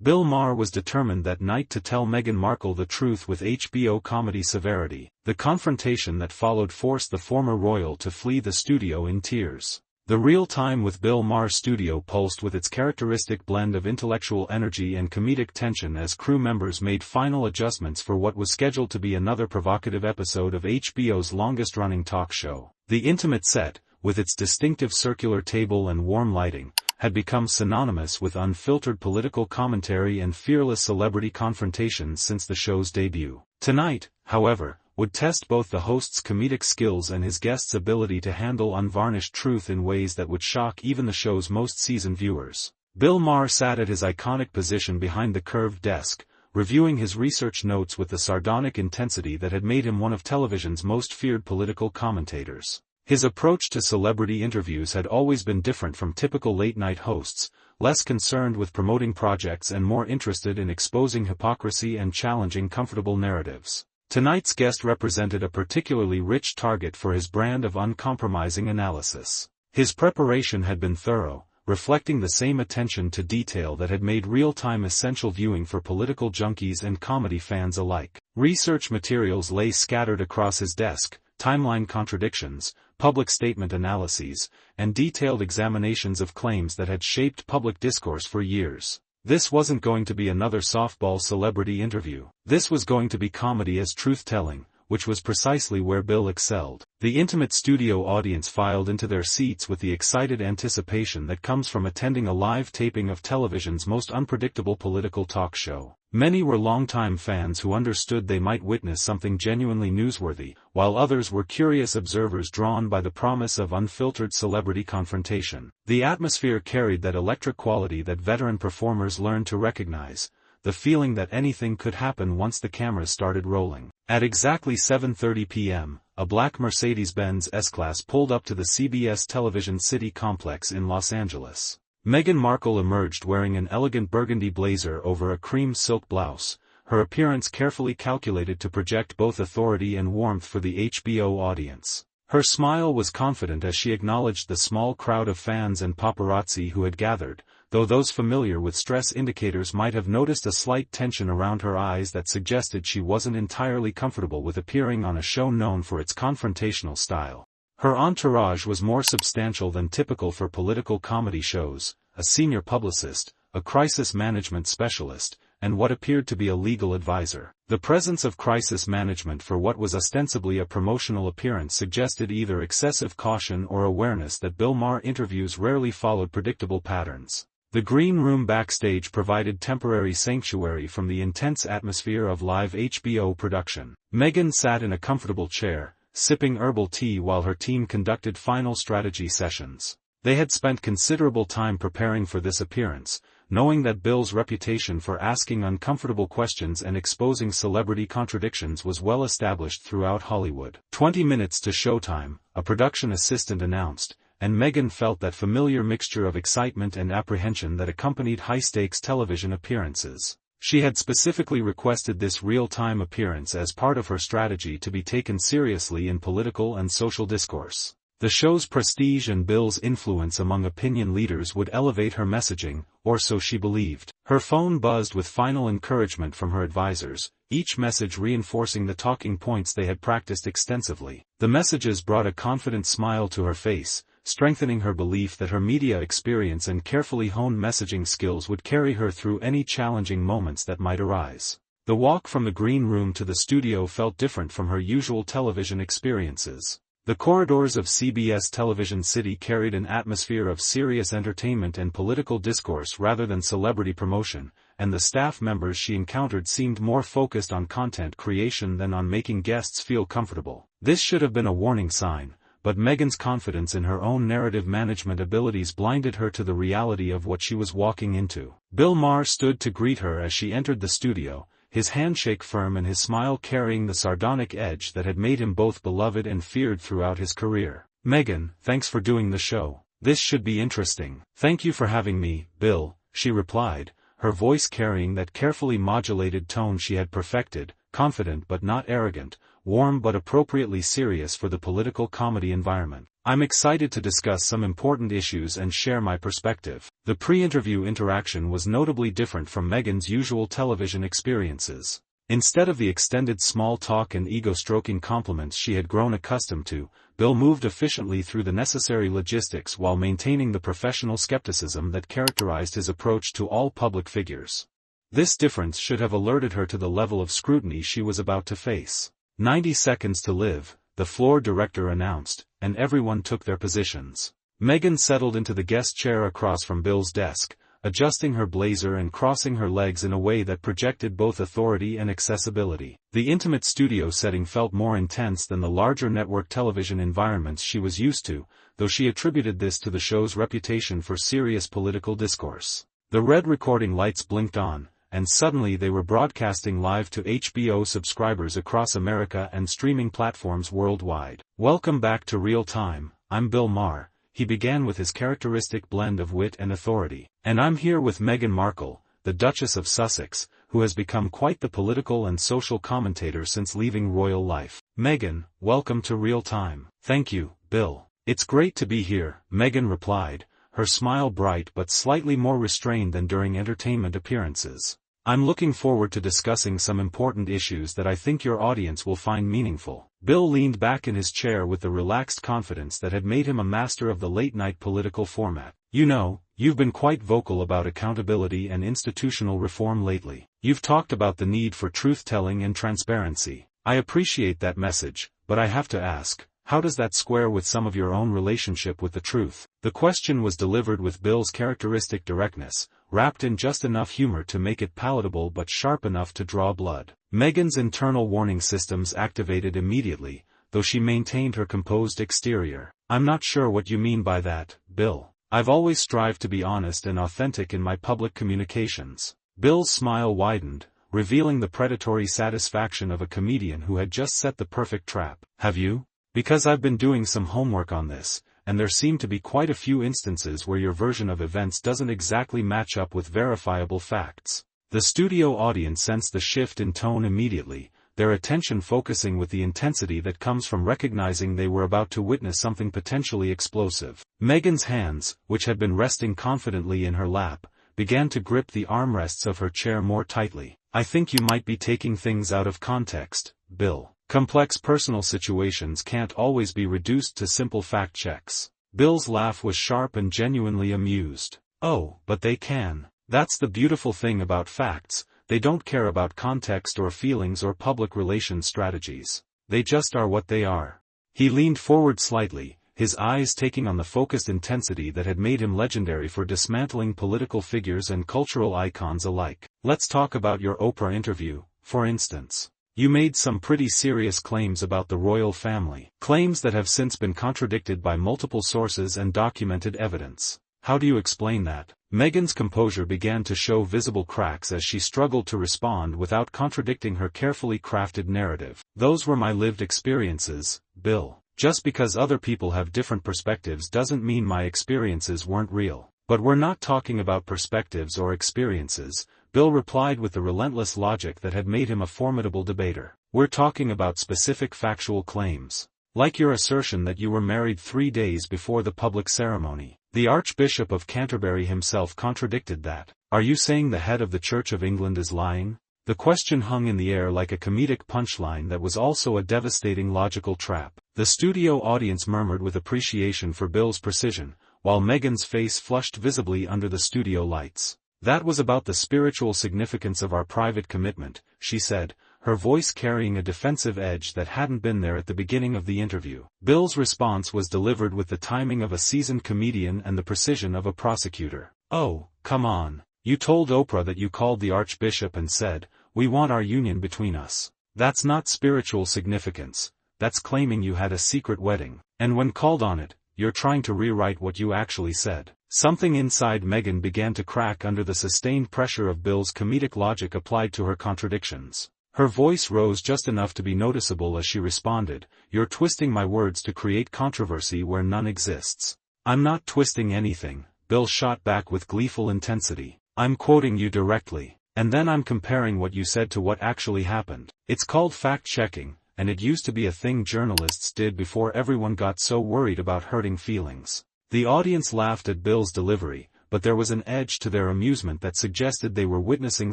Bill Maher was determined that night to tell Meghan Markle the truth with HBO comedy severity. The confrontation that followed forced the former royal to flee the studio in tears. The Real Time with Bill Maher studio pulsed with its characteristic blend of intellectual energy and comedic tension as crew members made final adjustments for what was scheduled to be another provocative episode of HBO's longest-running talk show. The intimate set, with its distinctive circular table and warm lighting, had become synonymous with unfiltered political commentary and fearless celebrity confrontations since the show's debut. Tonight, however, would test both the host's comedic skills and his guests' ability to handle unvarnished truth in ways that would shock even the show's most seasoned viewers. Bill Maher sat at his iconic position behind the curved desk, reviewing his research notes with the sardonic intensity that had made him one of television's most feared political commentators. His approach to celebrity interviews had always been different from typical late-night hosts, less concerned with promoting projects and more interested in exposing hypocrisy and challenging comfortable narratives. Tonight's guest represented a particularly rich target for his brand of uncompromising analysis. His preparation had been thorough, reflecting the same attention to detail that had made real-time essential viewing for political junkies and comedy fans alike. Research materials lay scattered across his desk, timeline contradictions, public statement analyses, and detailed examinations of claims that had shaped public discourse for years. This wasn't going to be another softball celebrity interview. This was going to be comedy as truth-telling, which was precisely where Bill excelled. The intimate studio audience filed into their seats with the excited anticipation that comes from attending a live taping of television's most unpredictable political talk show. Many were longtime fans who understood they might witness something genuinely newsworthy, while others were curious observers drawn by the promise of unfiltered celebrity confrontation. The atmosphere carried that electric quality that veteran performers learned to recognize, the feeling that anything could happen once the cameras started rolling. At exactly 7:30 p.m., a black Mercedes-Benz S-Class pulled up to the CBS Television City complex in Los Angeles. Meghan Markle emerged wearing an elegant burgundy blazer over a cream silk blouse, her appearance carefully calculated to project both authority and warmth for the HBO audience. Her smile was confident as she acknowledged the small crowd of fans and paparazzi who had gathered, though those familiar with stress indicators might have noticed a slight tension around her eyes that suggested she wasn't entirely comfortable with appearing on a show known for its confrontational style. Her entourage was more substantial than typical for political comedy shows: a senior publicist, a crisis management specialist, and what appeared to be a legal advisor. The presence of crisis management for what was ostensibly a promotional appearance suggested either excessive caution or awareness that Bill Maher interviews rarely followed predictable patterns. The green room backstage provided temporary sanctuary from the intense atmosphere of live HBO production. Meghan sat in a comfortable chair, sipping herbal tea while her team conducted final strategy sessions. They had spent considerable time preparing for this appearance, knowing that Bill's reputation for asking uncomfortable questions and exposing celebrity contradictions was well established throughout Hollywood. 20 minutes to showtime, a production assistant announced, and Meghan felt that familiar mixture of excitement and apprehension that accompanied high-stakes television appearances. She had specifically requested this real-time appearance as part of her strategy to be taken seriously in political and social discourse. The show's prestige and Bill's influence among opinion leaders would elevate her messaging, or so she believed. Her phone buzzed with final encouragement from her advisors, each message reinforcing the talking points they had practiced extensively. The messages brought a confident smile to her face, strengthening her belief that her media experience and carefully honed messaging skills would carry her through any challenging moments that might arise. The walk from the green room to the studio felt different from her usual television experiences. The corridors of CBS Television City carried an atmosphere of serious entertainment and political discourse rather than celebrity promotion, and the staff members she encountered seemed more focused on content creation than on making guests feel comfortable. This should have been a warning sign, but Meghan's confidence in her own narrative management abilities blinded her to the reality of what she was walking into. Bill Maher stood to greet her as she entered the studio, his handshake firm and his smile carrying the sardonic edge that had made him both beloved and feared throughout his career. "Meghan, thanks for doing the show. This should be interesting." "Thank you for having me, Bill," she replied, her voice carrying that carefully modulated tone she had perfected, confident but not arrogant, warm but appropriately serious for the political comedy environment. I'm excited to discuss some important issues and share my perspective. The pre-interview interaction was notably different from Meghan's usual television experiences. Instead of the extended small talk and ego-stroking compliments she had grown accustomed to, Bill moved efficiently through the necessary logistics while maintaining the professional skepticism that characterized his approach to all public figures. This difference should have alerted her to the level of scrutiny she was about to face. 90 seconds to live, the floor director announced, and everyone took their positions. Meghan settled into the guest chair across from Bill's desk, adjusting her blazer and crossing her legs in a way that projected both authority and accessibility. The intimate studio setting felt more intense than the larger network television environments she was used to, though she attributed this to the show's reputation for serious political discourse. The red recording lights blinked on, and suddenly they were broadcasting live to HBO subscribers across America and streaming platforms worldwide. Welcome back to Real Time, I'm Bill Maher, he began with his characteristic blend of wit and authority. And I'm here with Meghan Markle, the Duchess of Sussex, who has become quite the political and social commentator since leaving royal life. Meghan, welcome to Real Time. Thank you, Bill. It's great to be here, Meghan replied, her smile bright but slightly more restrained than during entertainment appearances. I'm looking forward to discussing some important issues that I think your audience will find meaningful. Bill leaned back in his chair with the relaxed confidence that had made him a master of the late-night political format. You know, you've been quite vocal about accountability and institutional reform lately. You've talked about the need for truth-telling and transparency. I appreciate that message, but I have to ask, how does that square with some of your own relationship with the truth? The question was delivered with Bill's characteristic directness, wrapped in just enough humor to make it palatable but sharp enough to draw blood. Meghan's internal warning systems activated immediately, though she maintained her composed exterior. I'm not sure what you mean by that, Bill. I've always strived to be honest and authentic in my public communications. Bill's smile widened, revealing the predatory satisfaction of a comedian who had just set the perfect trap. Have you? Because I've been doing some homework on this, and there seem to be quite a few instances where your version of events doesn't exactly match up with verifiable facts. The studio audience sensed the shift in tone immediately, their attention focusing with the intensity that comes from recognizing they were about to witness something potentially explosive. Meghan's hands, which had been resting confidently in her lap, began to grip the armrests of her chair more tightly. I think you might be taking things out of context, Bill. Complex personal situations can't always be reduced to simple fact checks. Bill's laugh was sharp and genuinely amused. Oh, but they can. That's the beautiful thing about facts, they don't care about context or feelings or public relations strategies. They just are what they are. He leaned forward slightly, his eyes taking on the focused intensity that had made him legendary for dismantling political figures and cultural icons alike. Let's talk about your Oprah interview, for instance. You made some pretty serious claims about the royal family. Claims that have since been contradicted by multiple sources and documented evidence. How do you explain that? Meghan's composure began to show visible cracks as she struggled to respond without contradicting her carefully crafted narrative. Those were my lived experiences, Bill. Just because other people have different perspectives doesn't mean my experiences weren't real. But we're not talking about perspectives or experiences, Bill replied with the relentless logic that had made him a formidable debater. We're talking about specific factual claims. Like your assertion that you were married 3 days before the public ceremony. The Archbishop of Canterbury himself contradicted that. Are you saying the head of the Church of England is lying? The question hung in the air like a comedic punchline that was also a devastating logical trap. The studio audience murmured with appreciation for Bill's precision, while Meghan's face flushed visibly under the studio lights. That was about the spiritual significance of our private commitment, she said, her voice carrying a defensive edge that hadn't been there at the beginning of the interview. Bill's response was delivered with the timing of a seasoned comedian and the precision of a prosecutor. Oh, come on. You told Oprah that you called the Archbishop and said, "We want our union between us." That's not spiritual significance, that's claiming you had a secret wedding. And when called on it, you're trying to rewrite what you actually said. Something inside Meghan began to crack under the sustained pressure of Bill's comedic logic applied to her contradictions. Her voice rose just enough to be noticeable as she responded, "You're twisting my words to create controversy where none exists." I'm not twisting anything, Bill shot back with gleeful intensity. I'm quoting you directly. And then I'm comparing what you said to what actually happened. It's called fact-checking, and it used to be a thing journalists did before everyone got so worried about hurting feelings. The audience laughed at Bill's delivery, but there was an edge to their amusement that suggested they were witnessing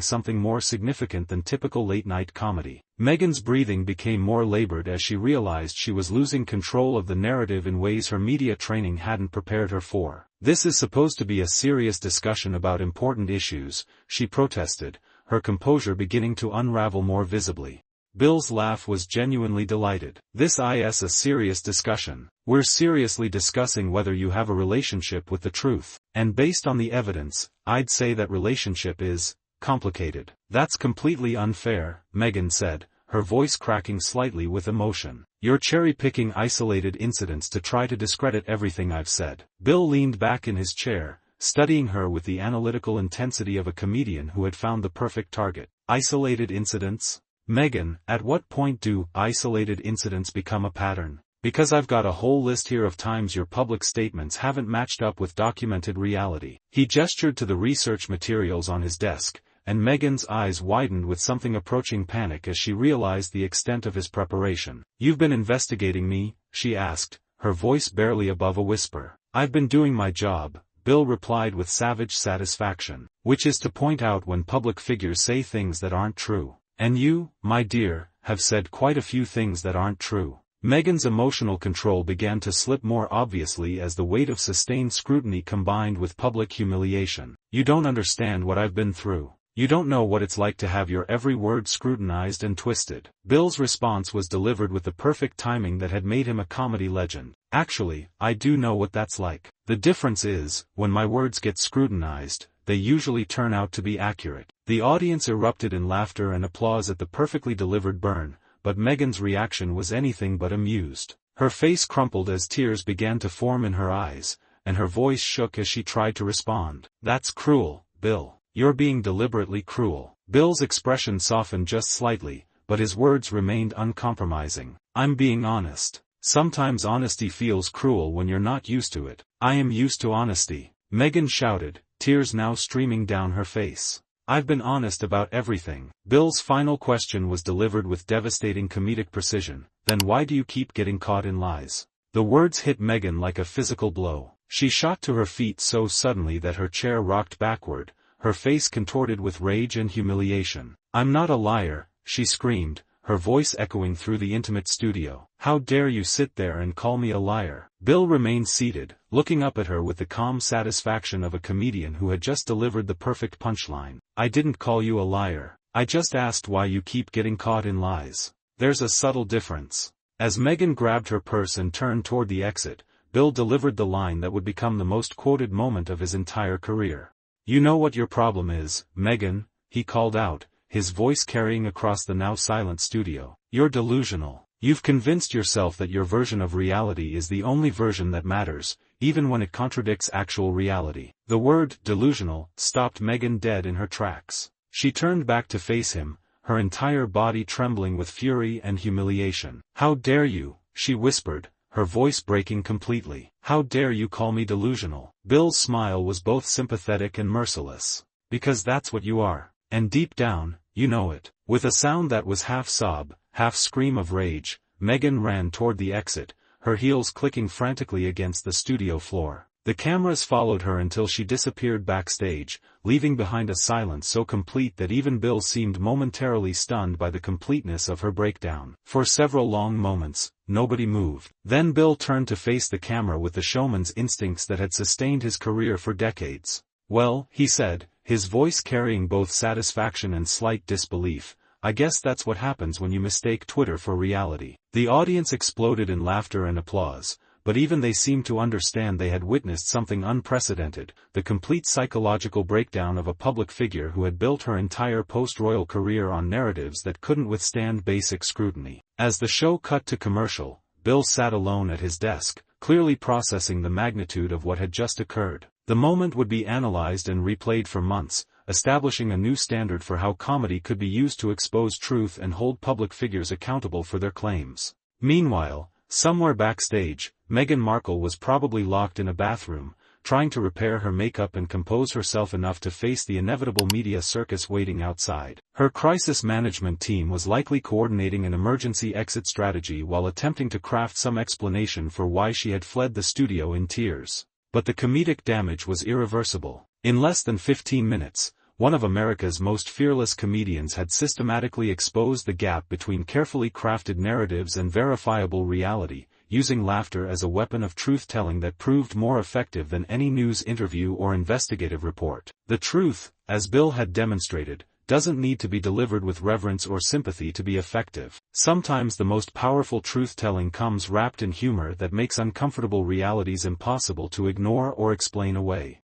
something more significant than typical late-night comedy. Meghan's breathing became more labored as she realized she was losing control of the narrative in ways her media training hadn't prepared her for. "This is supposed to be a serious discussion about important issues," she protested, her composure beginning to unravel more visibly. Bill's laugh was genuinely delighted. "This is a serious discussion. We're seriously discussing whether you have a relationship with the truth. And based on the evidence, I'd say that relationship is complicated." "That's completely unfair," Meghan said, her voice cracking slightly with emotion. "You're cherry-picking isolated incidents to try to discredit everything I've said." Bill leaned back in his chair, studying her with the analytical intensity of a comedian who had found the perfect target. "Isolated incidents? Meghan, at what point do isolated incidents become a pattern? Because I've got a whole list here of times your public statements haven't matched up with documented reality." He gestured to the research materials on his desk, and Meghan's eyes widened with something approaching panic as she realized the extent of his preparation. "You've been investigating me?" she asked, her voice barely above a whisper. "I've been doing my job," Bill replied with savage satisfaction, "which is to point out when public figures say things that aren't true. And you, my dear, have said quite a few things that aren't true." Meghan's emotional control began to slip more obviously as the weight of sustained scrutiny combined with public humiliation. "You don't understand what I've been through. You don't know what it's like to have your every word scrutinized and twisted." Bill's response was delivered with the perfect timing that had made him a comedy legend. "Actually, I do know what that's like. The difference is, when my words get scrutinized, they usually turn out to be accurate." The audience erupted in laughter and applause at the perfectly delivered burn, but Meghan's reaction was anything but amused. Her face crumpled as tears began to form in her eyes, and her voice shook as she tried to respond. "That's cruel, Bill. You're being deliberately cruel." Bill's expression softened just slightly, but his words remained uncompromising. "I'm being honest. Sometimes honesty feels cruel when you're not used to it." "I am used to honesty," Meghan shouted, tears now streaming down her face. "I've been honest about everything." Bill's final question was delivered with devastating comedic precision. "Then why do you keep getting caught in lies?" The words hit Meghan like a physical blow. She shot to her feet so suddenly that her chair rocked backward, her face contorted with rage and humiliation. "I'm not a liar," she screamed, her voice echoing through the intimate studio. "How dare you sit there and call me a liar?" Bill remained seated, looking up at her with the calm satisfaction of a comedian who had just delivered the perfect punchline. "I didn't call you a liar. I just asked why you keep getting caught in lies. There's a subtle difference." As Meghan grabbed her purse and turned toward the exit, Bill delivered the line that would become the most quoted moment of his entire career. "You know what your problem is, Meghan," he called out, his voice carrying across the now silent studio. "You're delusional. You've convinced yourself that your version of reality is the only version that matters, even when it contradicts actual reality." The word delusional stopped Meghan dead in her tracks. She turned back to face him, her entire body trembling with fury and humiliation. "How dare you?" she whispered, her voice breaking completely. "How dare you call me delusional?" Bill's smile was both sympathetic and merciless. "Because that's what you are. And deep down, you know it." With a sound that was half sob, half scream of rage, Meghan ran toward the exit, her heels clicking frantically against the studio floor. The cameras followed her until she disappeared backstage, leaving behind a silence so complete that even Bill seemed momentarily stunned by the completeness of her breakdown. For several long moments, nobody moved. Then Bill turned to face the camera with the showman's instincts that had sustained his career for decades. "Well," he said, his voice carrying both satisfaction and slight disbelief, "I guess that's what happens when you mistake Twitter for reality." The audience exploded in laughter and applause, but even they seemed to understand they had witnessed something unprecedented, the complete psychological breakdown of a public figure who had built her entire post-royal career on narratives that couldn't withstand basic scrutiny. As the show cut to commercial, Bill sat alone at his desk, clearly processing the magnitude of what had just occurred. The moment would be analyzed and replayed for months, establishing a new standard for how comedy could be used to expose truth and hold public figures accountable for their claims. Meanwhile, somewhere backstage, Meghan Markle was probably locked in a bathroom, trying to repair her makeup and compose herself enough to face the inevitable media circus waiting outside. Her crisis management team was likely coordinating an emergency exit strategy while attempting to craft some explanation for why she had fled the studio in tears. But the comedic damage was irreversible. In less than 15 minutes, one of America's most fearless comedians had systematically exposed the gap between carefully crafted narratives and verifiable reality, using laughter as a weapon of truth-telling that proved more effective than any news interview or investigative report. The truth, as Bill had demonstrated, doesn't need to be delivered with reverence or sympathy to be effective. Sometimes the most powerful truth-telling comes wrapped in humor that makes uncomfortable realities impossible to ignore or explain away.